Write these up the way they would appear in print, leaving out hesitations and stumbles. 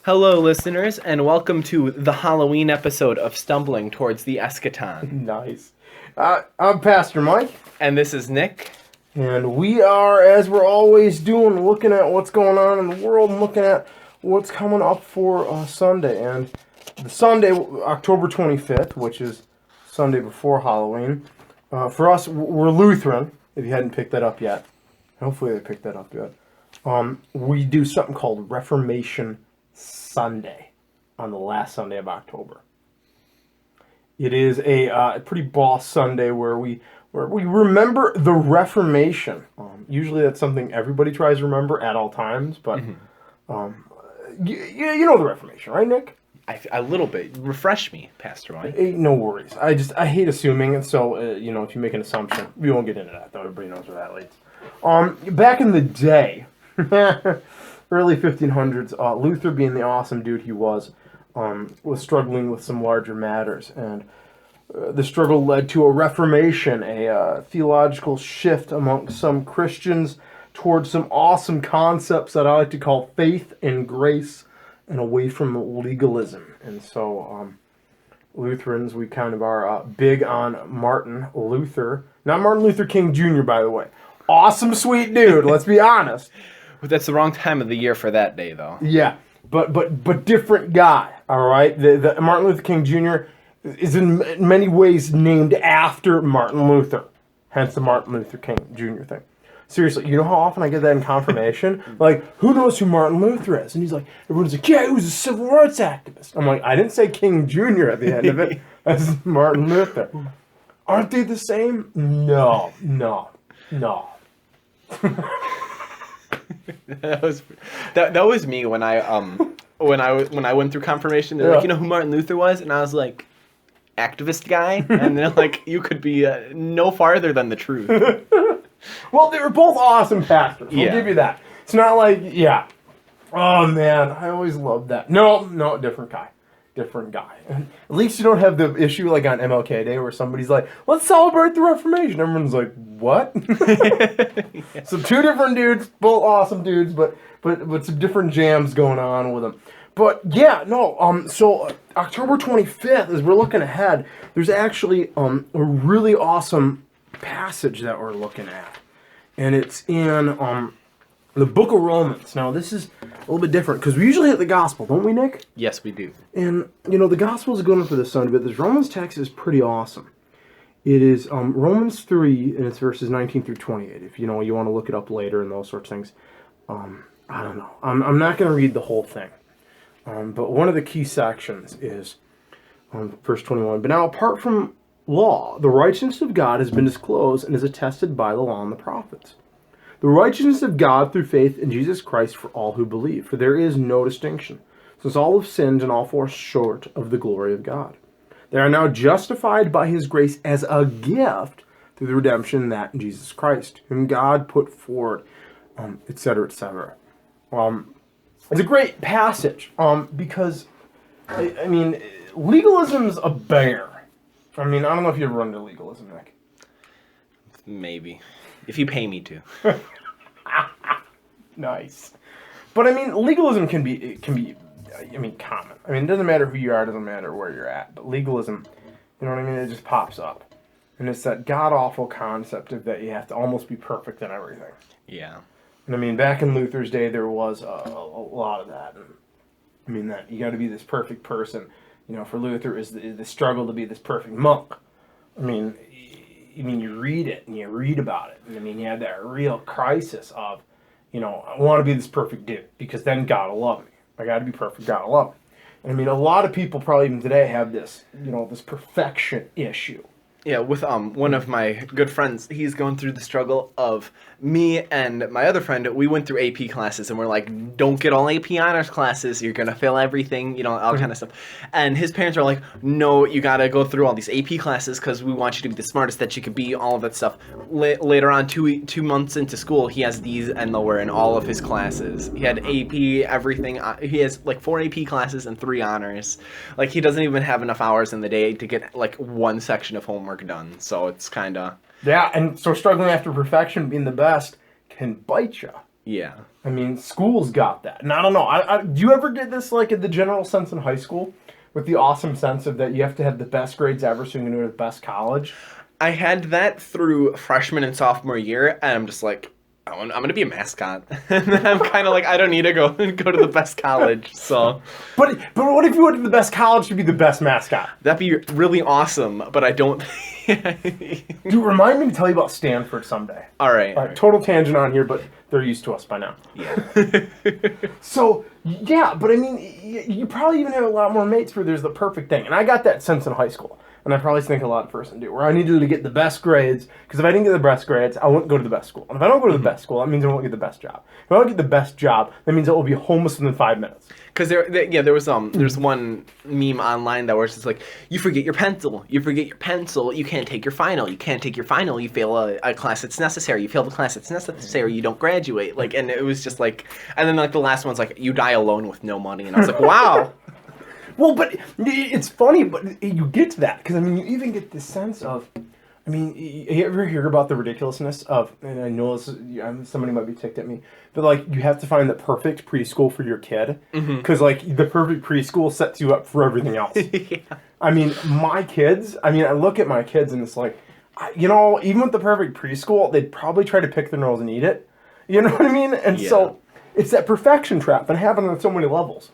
Hello, listeners, and welcome to the Halloween episode of Stumbling Towards the Eschaton. Nice. I'm Pastor Mike. And this is Nick. And we are, as we're always doing, looking at what's going on in the world and looking at what's coming up for Sunday. And the Sunday, October 25th, which is Sunday before Halloween, for us, we're Lutheran, if you hadn't picked that up yet. Hopefully they picked that up yet. We do something called Reformation Sunday on the last Sunday of October. It is a pretty boss Sunday where we remember the Reformation. Usually that's something everybody tries to remember at all times, but you know the Reformation, right, Nick? A little bit. Refresh me, Pastor Mike. No worries. I hate assuming, and so if you make an assumption, we won't get into that though. Everybody knows where that leads. Back in the day, early 1500s, Luther, being the awesome dude he was struggling with some larger matters, and the struggle led to a reformation, a theological shift among some Christians towards some awesome concepts that I like to call faith and grace, and away from legalism. And so Lutherans, we kind of are big on Martin Luther. Not Martin Luther King Jr., by the way. Awesome, sweet dude, let's be honest. That's the wrong time of the year for that day, though. Yeah, but different guy, all right? The Martin Luther King Jr. is in many ways named after Martin Luther, hence the Martin Luther King Jr. thing. Seriously, you know how often I get that in confirmation? Like, who knows who Martin Luther is? And he's like, everyone's like, yeah, he was a civil rights activist. I'm like, I didn't say King Jr. at the end of it. That's Martin Luther. Aren't they the same? No. That was me when I went through confirmation. They're like, you know who Martin Luther was? And I was like, activist guy? And they're like, you could be no farther than the truth. Well, they were both awesome pastors. We'll give you that. It's not like, yeah. Oh, man, I always loved that. No, different guy. And at least you don't have the issue like on MLK Day where somebody's like, let's celebrate the Reformation. Everyone's like, what? Yeah. So two different dudes, both awesome dudes, but some different jams going on with them. But yeah, no, so October 25th, as we're looking ahead, there's actually a really awesome passage that we're looking at. And it's in the book of Romans. Now, this is a little bit different, because we usually hit the gospel, don't we, Nick? Yes, we do. And, the gospel is a good one for this Sunday, but this Romans text is pretty awesome. It is Romans 3, and it's verses 19 through 28. If, you want to look it up later and those sorts of things. I don't know. I'm not going to read the whole thing. But one of the key sections is verse 21. But now, apart from law, the righteousness of God has been disclosed and is attested by the law and the prophets. The righteousness of God through faith in Jesus Christ for all who believe. For there is no distinction, since all have sinned and all fall short of the glory of God. They are now justified by his grace as a gift through the redemption that in Jesus Christ, whom God put forward, etc., etc. It's a great passage, because, I mean, legalism's a bear. I mean, I don't know if you ever run into legalism, Nick. Maybe. If you pay me to. Nice. But, I mean, legalism can be common. I mean, it doesn't matter who you are, it doesn't matter where you're at. But legalism, you know what I mean? It just pops up. And it's that god-awful concept of that you have to almost be perfect in everything. Yeah. And, I mean, back in Luther's day, there was a lot of that. And, I mean, that you got to be this perfect person. For Luther, is the struggle to be this perfect monk. I mean, you read it, and you read about it. And, I mean, you have that real crisis of, I want to be this perfect dude, because then God will love me. I got to be perfect, God will love me. And, I mean, a lot of people probably even today have this, this perfection issue. Yeah, with one of my good friends, he's going through the struggle of me and my other friend. We went through AP classes, and we're like, don't get all AP honors classes. You're going to fail everything, all kind of stuff. And his parents are like, no, you got to go through all these AP classes because we want you to be the smartest that you could be, all of that stuff. Later on, 2 months into school, he has D's and lower in all of his classes. He had AP, everything. He has like 4 AP classes and 3 honors. Like, he doesn't even have enough hours in the day to get like one section of homework done, so it's kind of... Yeah, and so struggling after perfection, being the best, can bite you. Yeah. I mean, school's got that. And I don't know. Do you ever get this, like, in the general sense in high school? With the awesome sense of that you have to have the best grades ever so you can go to the best college? I had that through freshman and sophomore year, and I'm just like, I'm gonna be a mascot, and then I'm kind of like, I don't need to go to the best college. So, But what if you went to the best college to be the best mascot? that'd be really awesome. But I don't. Dude, remind me to tell you about Stanford someday. All right. All right, total tangent on here, but they're used to us by now. Yeah. So, yeah, but I mean, you probably even have a lot more mates where there's the perfect thing. And I got that sense in high school. And I probably think a lot of person do, where I needed to get the best grades, because if I didn't get the best grades, I wouldn't go to the best school. And if I don't go to the best school, that means I won't get the best job. If I don't get the best job, that means I will be homeless within 5 minutes. Because there was there's one meme online that was just like, you forget your pencil, you can't take your final, you fail a class that's necessary, you fail the class that's necessary, you don't graduate, like, and it was just like, and then like the last one's like, you die alone with no money, and I was like, wow. Well, but it's funny, but you get to that, because I mean, you even get this sense of, I mean, you ever hear about the ridiculousness of, and I know this, somebody might be ticked at me, but like, you have to find the perfect preschool for your kid, because like, the perfect preschool sets you up for everything else. Yeah. I mean, my kids, I look at my kids and it's like, you know, even with the perfect preschool, they'd probably try to pick their nose and eat it. You know what I mean? And so, it's that perfection trap that happens on so many levels.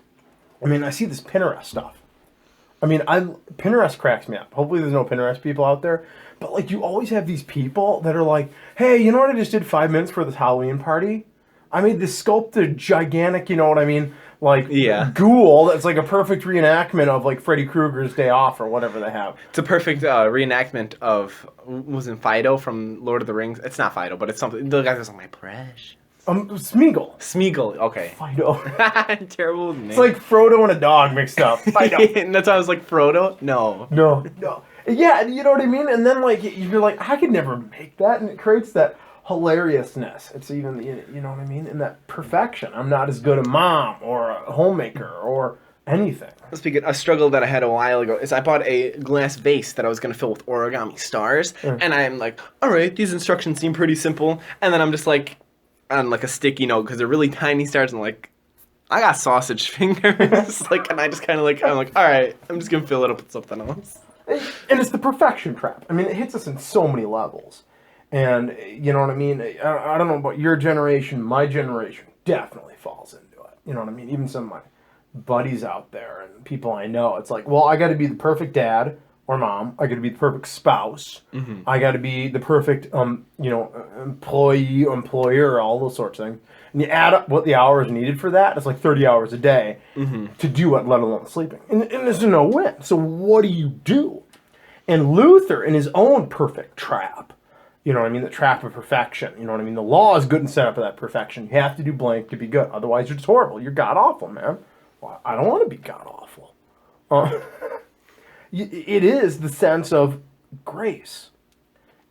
I mean, I see this Pinterest stuff. I mean, Pinterest cracks me up. Hopefully there's no Pinterest people out there. But, like, you always have these people that are like, hey, you know what I just did 5 minutes for this Halloween party? I made this sculpted, gigantic, you know what I mean? Like, ghoul that's like a perfect reenactment of, like, Freddy Krueger's Day Off or whatever they have. It's a perfect reenactment of, wasn't Fido from Lord of the Rings? It's not Fido, but it's something. The guy was like, my precious. Smeagol. Smeagol, okay. Fido. Terrible name. It's like Frodo and a dog mixed up. Fido. And that's why I was like, Frodo? No. Yeah, you know what I mean? And then, like, you're like, I could never make that. And it creates that hilariousness. It's even, you know what I mean? And that perfection. I'm not as good a mom or a homemaker or anything. Speaking, a struggle that I had a while ago is I bought a glass vase that I was going to fill with origami stars. And I'm like, all right, these instructions seem pretty simple. And then I'm just like, on like a sticky note, because they're really tiny stars, and like, I got sausage fingers. Like, and I just kind of like, I'm like, all right, I'm just going to fill it up with something else. And it's the perfection trap. I mean, it hits us in so many levels. And, you know what I mean? I don't know about your generation. My generation definitely falls into it. You know what I mean? Even some of my buddies out there and people I know, it's like, well, I got to be the perfect dad or mom. I got to be the perfect spouse. I got to be the perfect, employee, employer, all those sorts of things. And you add up what the hours needed for that, it's like 30 hours a day to do it, let alone sleeping. And there's no win. So what do you do? And Luther, in his own perfect trap, you know what I mean, the trap of perfection, you know what I mean, the law is good and set up for that perfection. You have to do blank to be good. Otherwise, you're just horrible. You're god-awful, man. Well, I don't want to be god-awful. It is the sense of grace.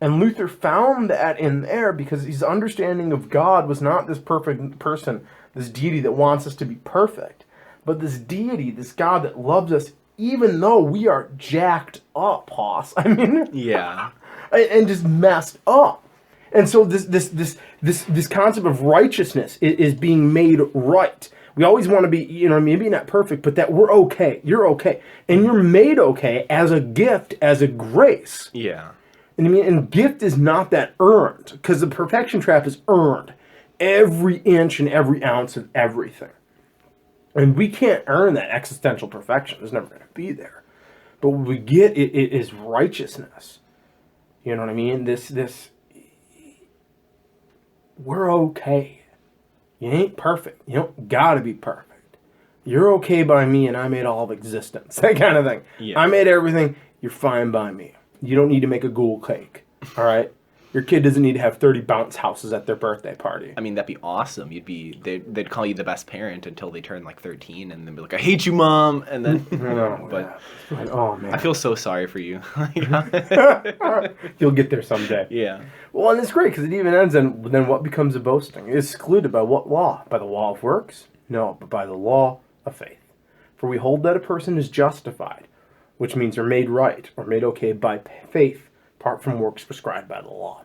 And Luther found that in there because his understanding of God was not this perfect person, this deity that wants us to be perfect, but this deity, this God that loves us even though we are jacked up, Hoss. I mean, yeah, and just messed up. And so this concept of righteousness is being made right. We always want to be, you know, maybe not perfect, but that we're okay. You're okay. And you're made okay as a gift, as a grace. Yeah. And I mean, and gift is not that earned, because the perfection trap is earned. Every inch and every ounce of everything. And we can't earn that existential perfection. It's never going to be there. But what we get is righteousness. You know what I mean? We're okay. You ain't perfect. You don't gotta be perfect. You're okay by me and I made all of existence. That kind of thing. Yeah. I made everything. You're fine by me. You don't need to make a ghoul cake. All right? Your kid doesn't need to have 30 bounce houses at their birthday party. I mean, that'd be awesome. They'd call you the best parent until they turn like 13 and then be like, I hate you, Mom. And then, but oh, man. I feel so sorry for you. You'll get there someday. Yeah. Well, and it's great because it even ends in then what becomes a boasting? It is excluded by what law? By the law of works? No, but by the law of faith. For we hold that a person is justified, which means they're made right or made okay by faith, apart from works prescribed by the law.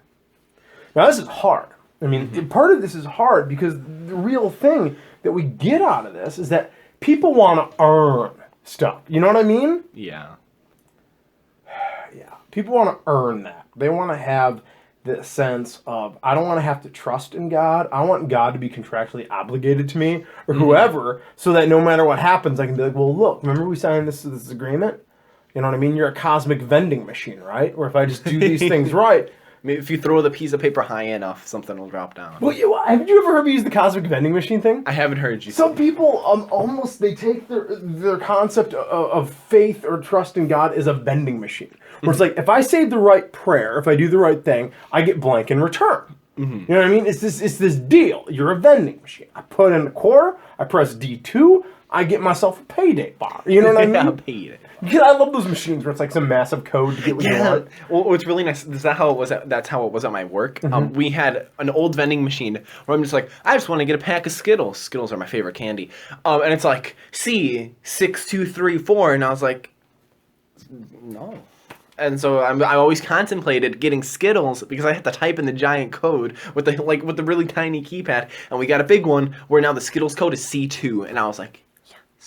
Now, this is hard. I mean, part of this is hard because the real thing that we get out of this is that people want to earn stuff. You know what I mean? Yeah. Yeah. People want to earn that. They want to have the sense of, I don't want to have to trust in God. I want God to be contractually obligated to me or whoever, so that no matter what happens, I can be like, well, look, remember we signed this agreement? You know what I mean? You're a cosmic vending machine, right? Or if I just do these things right. I mean, if you throw the piece of paper high enough, something will drop down. Well, have you ever heard me use the cosmic vending machine thing? I haven't heard you. Some people almost, they take their concept of faith or trust in God as a vending machine. Where it's like, if I say the right prayer, if I do the right thing, I get blank in return. You know what I mean? It's this deal. You're a vending machine. I put in a quarter, I press D2, I get myself a payday bar. You know what I mean? Yeah, payday. Yeah, I love those machines where it's like some massive code to get what you want. Well, what's really nice is that how it was. That's how it was at my work. We had an old vending machine where I'm just like, I just want to get a pack of Skittles. Skittles are my favorite candy. And it's like C6234, and I was like, no. And so I always contemplated getting Skittles because I had to type in the giant code with the really tiny keypad, and we got a big one where now the Skittles code is C2, and I was like.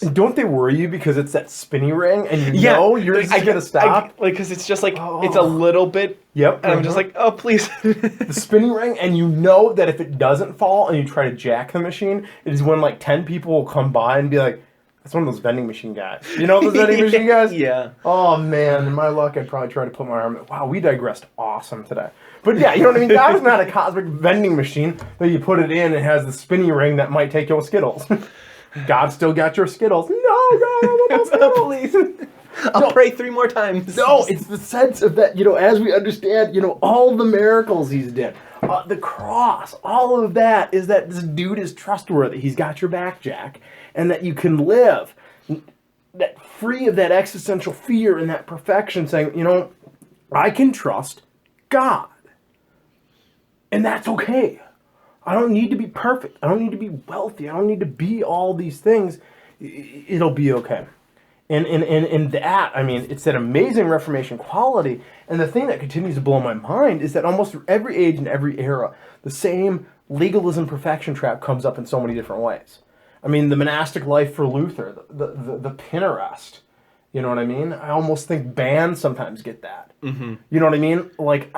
And don't they worry you because it's that spinny ring and you know you're just gonna stop? Because it's just like it's a little bit. Yep. And I'm just like, oh please. The spinny ring, and you know that if it doesn't fall and you try to jack the machine, it is when like 10 people will come by and be like, "That's one of those vending machine guys." You know those vending machine guys? Yeah. Oh man, in my luck, I'd probably try to put my arm. Wow, we digressed awesome today. But yeah, you know what I mean. God is not a cosmic vending machine that you put it in and it has the spinny ring that might take your Skittles. God still got your Skittles. No, God, I want those Skittles. I'll pray 3 more times. No, it's the sense of that, as we understand, all the miracles he's did. The cross, all of that is that this dude is trustworthy. He's got your back, Jack. And that you can live that free of that existential fear and that perfection, saying, I can trust God. And that's okay. I don't need to be perfect. I don't need to be wealthy. I don't need to be all these things. It'll be okay. And that, I mean, it's that amazing Reformation quality. And the thing that continues to blow my mind is that almost every age and every era, the same legalism perfection trap comes up in so many different ways. I mean, the monastic life for Luther, the Pinterest. You know what I mean? I almost think bands sometimes get that. Mm-hmm. You know what I mean? Like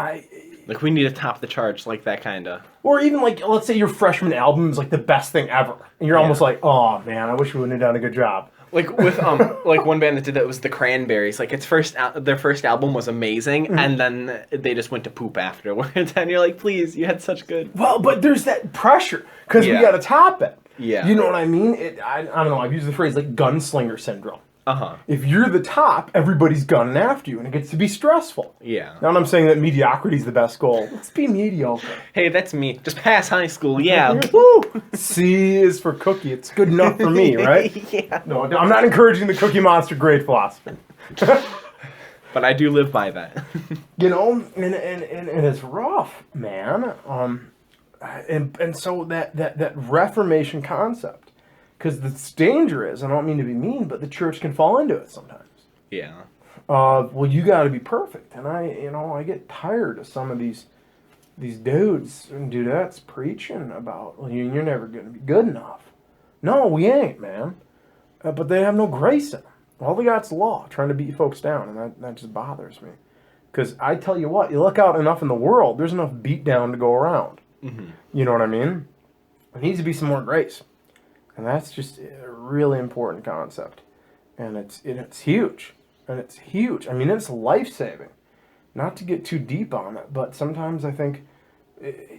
we need to top the charts, like that kind of. Or even let's say your freshman album is like the best thing ever, and you're almost like, oh man, I wish we wouldn't have done a good job. Like with like one band that did that was the Cranberries. Like their first album was amazing, and then they just went to poop afterwards. And you're like, please, you had such good. Well, but there's that pressure because we got to top it. Yeah. You know what I mean? I don't know. I've used the phrase like gunslinger syndrome. Uh-huh. If you're the top, everybody's gunning after you, and it gets to be stressful. Yeah. Now I'm saying that mediocrity is the best goal. Let's be mediocre. Hey, that's me. Just pass high school. Yeah. Woo! C is for cookie. It's good enough for me, right? Yeah. No, I'm not encouraging the Cookie Monster grade philosophy. But I do live by that. And it's rough, man. And so that Reformation concept. Because the danger is, I don't mean to be mean, but the church can fall into it sometimes. Yeah. Well, you got to be perfect, and I get tired of some of these dudes and dudettes preaching about, well, you're never going to be good enough. No, we ain't, man. But they have no grace in them. All they got's law, trying to beat folks down, and that just bothers me. Because I tell you what, you look out enough in the world, there's enough beat down to go around. Mm-hmm. You know what I mean? There needs to be some more grace. And that's just a really important concept. And it's huge. And it's huge. I mean, it's life-saving. Not to get too deep on it, but sometimes I think,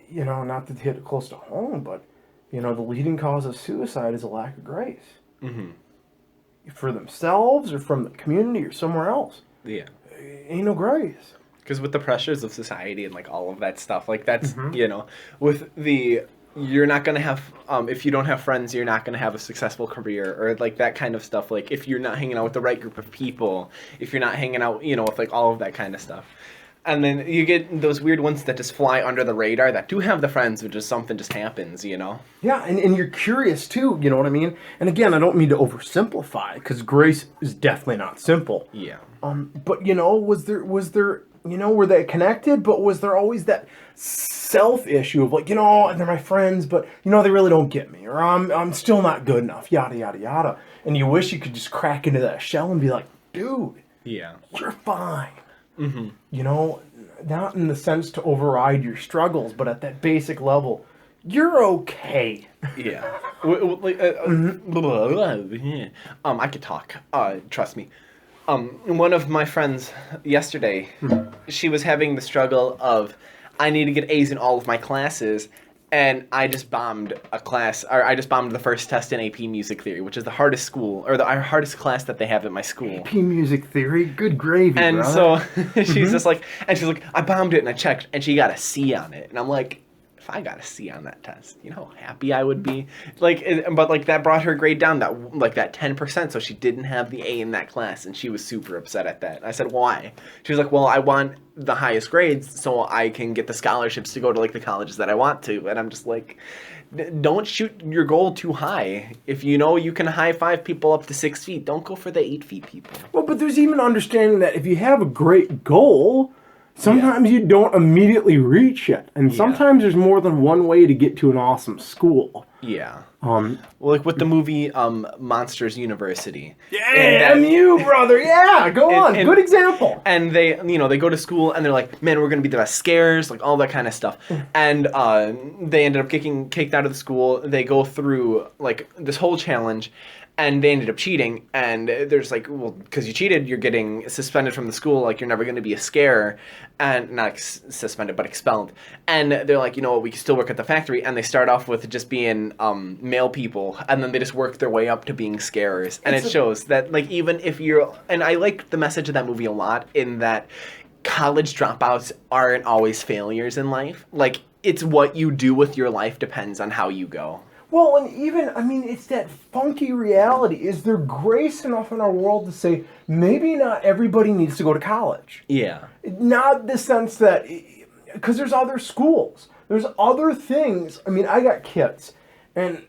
not to hit it close to home, but, the leading cause of suicide is a lack of grace. Mm-hmm. For themselves or from the community or somewhere else. Yeah. Ain't no grace. Because with the pressures of society and, all of that stuff, that's, with the... You're not going to have, if you don't have friends, you're not going to have a successful career, or, that kind of stuff. If you're not hanging out with the right group of people, if you're not hanging out, with, all of that kind of stuff. And then you get those weird ones that just fly under the radar that do have the friends, but just something just happens, Yeah, and you're curious, too, you know what I mean? And again, I don't mean to oversimplify, because grace is definitely not simple. Yeah. But, was there were they connected? But was there always that self issue of like, they're my friends, but they really don't get me, or I'm still not good enough, yada yada yada. And you wish you could just crack into that shell and be like, dude, Yeah. you're fine. Not in the sense to override your struggles, but at that basic level, you're okay. Yeah. I could talk. Trust me. One of my friends yesterday, she was having the struggle of, I need to get A's in all of my classes, and I just bombed a class, or I just bombed the first test in AP Music Theory, which is the hardest school, or the hardest class that they have at my school. AP Music Theory? Good gravy, And brother. so she's just like, I bombed it and I checked, and she got a C on it. And I'm like, if I got a C on that test, you know how happy I would be? But that brought her grade down, that 10%, so she didn't have the A in that class, and she was super upset at that. And I said, why? She was like, well, I want the highest grades so I can get the scholarships to go to the colleges that I want to. And I'm just like, don't shoot your goal too high. If you know you can high five people up to 6 feet, don't go for the 8 feet people. Well, but there's even understanding that if you have a great goal, sometimes you don't immediately reach it. And sometimes there's more than one way to get to an awesome school. Yeah. Like with the movie Monsters University. Yeah, MU, brother. Yeah, go on. Good example. And they, they go to school and they're like, man, we're going to be the best scares, all that kind of stuff. And they ended up getting kicked out of the school. They go through this whole challenge. And they ended up cheating, and there's well, because you cheated, you're getting suspended from the school, you're never going to be a scare, and not suspended, but expelled. And they're like, you know what, we can still work at the factory, and they start off with just being male people, and then they just work their way up to being scarers. And it shows that, even if you're, and I like the message of that movie a lot, in that college dropouts aren't always failures in life. It's what you do with your life depends on how you go. Well, and even, it's that funky reality. Is there grace enough in our world to say, maybe not everybody needs to go to college? Yeah. Not the sense that, because there's other schools. There's other things. I got kids, and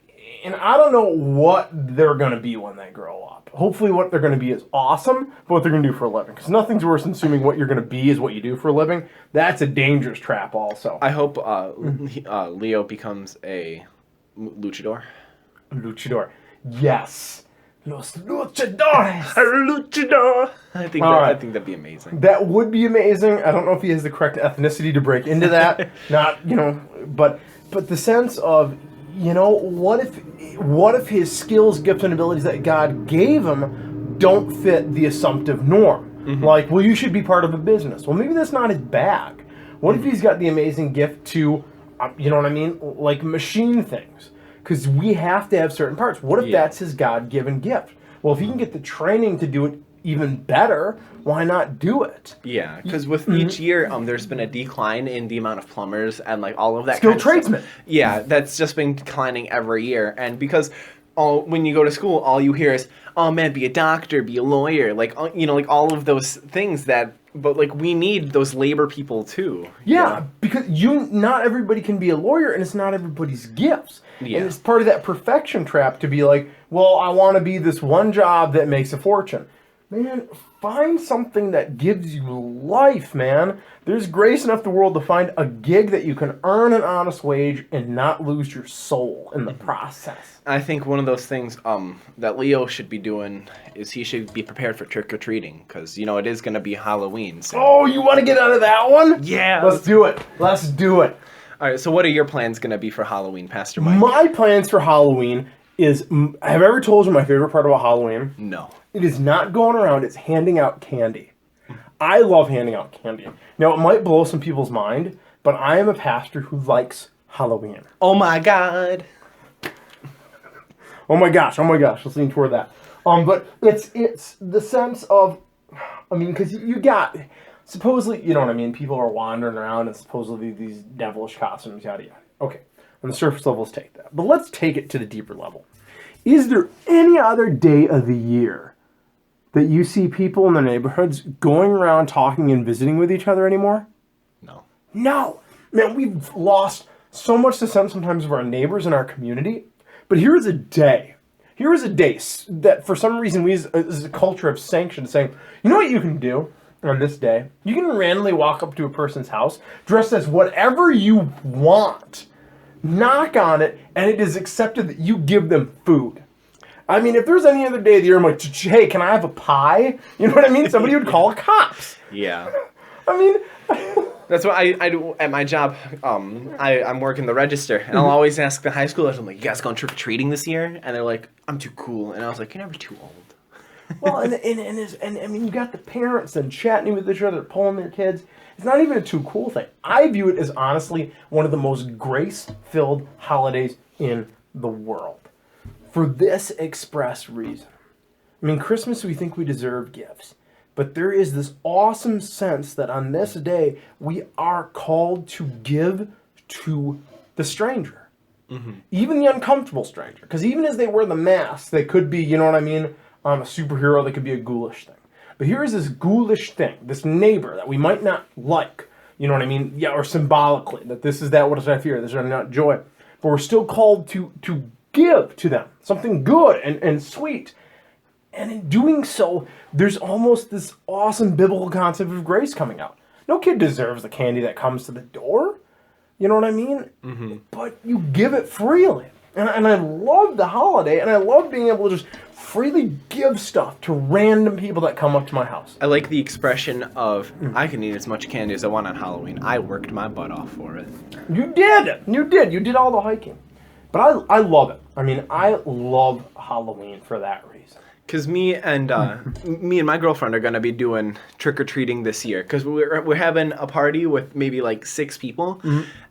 I don't know what they're going to be when they grow up. Hopefully what they're going to be is awesome, but what they're going to do for a living. Because nothing's worse than assuming what you're going to be is what you do for a living. That's a dangerous trap also. I hope Leo becomes a luchador. Luchador. Yes. Los luchadores. Luchador. I think that'd be amazing. That would be amazing. I don't know if he has the correct ethnicity to break into that. Not, but the sense of, what if his skills, gifts, and abilities that God gave him don't fit the assumptive norm? Mm-hmm. Well, you should be part of a business. Well, maybe that's not his bag. What if he's got the amazing gift to, machine things? Because we have to have certain parts. What if that's his God-given gift? Well, if he can get the training to do it even better, why not do it? Yeah, because with each year, there's been a decline in the amount of plumbers and all of that. Skilled tradesmen. Yeah, that's just been declining every year, and because when you go to school, all you hear is, "Oh man, be a doctor, be a lawyer," all of those things that. But we need those labor people too. Yeah, because not everybody can be a lawyer, and it's not everybody's gifts. Yeah. And it's part of that perfection trap to be well, I want to be this one job that makes a fortune. Man, find something that gives you life, man. There's grace enough in the world to find a gig that you can earn an honest wage and not lose your soul in the process. I think one of those things that Leo should be doing is he should be prepared for trick-or-treating, because, it is going to be Halloween. So. Oh, you want to get out of that one? Yeah. Let's do it. Let's do it. All right, so what are your plans going to be for Halloween, Pastor Mike? My plans for Halloween is, have I ever told you my favorite part about Halloween? No. It is not going around, it's handing out candy. I love handing out candy. Now, it might blow some people's mind, but I am a pastor who likes Halloween. Oh my God. Oh my gosh, let's lean toward that. But it's the sense of, because you got, supposedly, people are wandering around and supposedly these devilish costumes, yada yada. Okay, on the surface level, let's take that. But let's take it to the deeper level. Is there any other day of the year that you see people in the neighborhoods going around talking and visiting with each other anymore? No. Man, we've lost so much the sense sometimes of our neighbors and our community. But here is a day that for some reason we as a culture have sanctioned, saying, you know what you can do? on this day, you can randomly walk up to a person's house dressed as whatever you want, knock on it, and it is accepted that you give them food. I mean, if there's any other day of the year, I'm like, hey, can I have a pie? You know what I mean? Somebody would call cops. Yeah. I mean... That's what I do at my job. I'm working the register, and I'll always ask the high schoolers, I'm like, you guys going trick-or-treating this year? And they're like, I'm too cool. And I was like, you're never too old. Well, and I mean, you got the parents and chatting with each other, pulling their kids. It's not even a too cool thing. I view it as honestly one of the most grace-filled holidays in the world. For this express reason. I mean, Christmas, we think we deserve gifts. But there is this awesome sense that on this day, we are called to give to the stranger. Mm-hmm. Even the uncomfortable stranger. Because even as they wear the mask, they could be, you know what I mean, a superhero, they could be a ghoulish thing. But here is this ghoulish thing, this neighbor that we might not like, you know what I mean? Yeah, or symbolically, that this is that, what is I fear, this is not joy. But we're still called to give to them something good and sweet. And in doing so, there's almost this awesome biblical concept of grace coming out. No kid deserves the candy that comes to the door. You know what I mean? Mm-hmm. But you give it freely. And I love the holiday, and I love being able to just freely give stuff to random people that come up to my house. I like the expression of, I can eat as much candy as I want on Halloween. I worked my butt off for it. You did! You did all the hiking. But I love it. I mean, I love Halloween for that reason. Because me and my girlfriend are gonna be doing trick or treating this year. Because we're having a party with maybe like 6 people,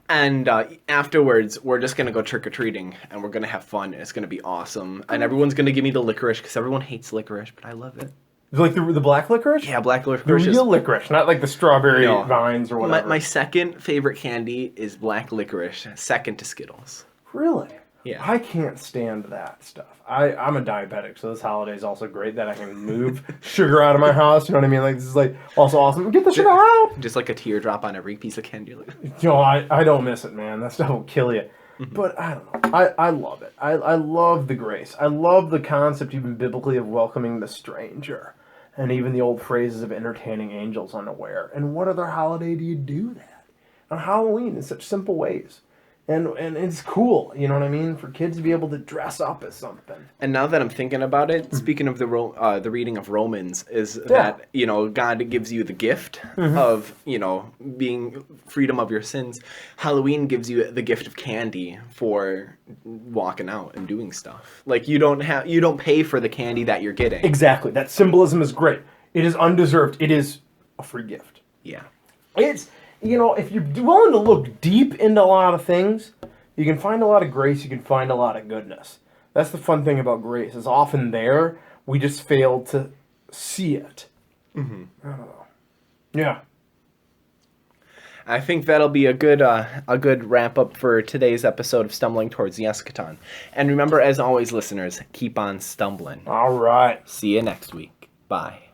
and afterwards we're just gonna go trick or treating, and we're gonna have fun. And it's gonna be awesome, and everyone's gonna give me the licorice because everyone hates licorice, but I love it. Like the black licorice? Yeah, black licorice. The real licorice, not like the strawberry vines or whatever. My second favorite candy is black licorice, second to Skittles. Really? Yeah. I can't stand that stuff. I'm a diabetic, so this holiday is also great that I can move sugar out of my house. You know what I mean? Like, this is like also awesome. Get the sugar out! Just like a teardrop on every piece of candy. You know, I don't miss it, man. That stuff will kill you. Mm-hmm. But I don't know. I love it. I love the grace. I love the concept, even biblically, of welcoming the stranger. And even the old phrases of entertaining angels unaware. And what other holiday do you do that? On Halloween, in such simple ways. And it's cool, you know what I mean, for kids to be able to dress up as something. And now that I'm thinking about it, speaking of the reading of Romans, is that, you know, God gives you the gift of, you know, being freedom of your sins. Halloween gives you the gift of candy for walking out and doing stuff. Like, you don't pay for the candy that you're getting. Exactly. That symbolism is great. It is undeserved. It is a free gift. Yeah. It's... You know, if you're willing to look deep into a lot of things, you can find a lot of grace, you can find a lot of goodness. That's the fun thing about grace. It's often there, we just fail to see it. Mm-hmm. I don't know. Yeah. I think that'll be a good wrap-up for today's episode of Stumbling Towards the Eschaton. And remember, as always, listeners, keep on stumbling. All right. See you next week. Bye.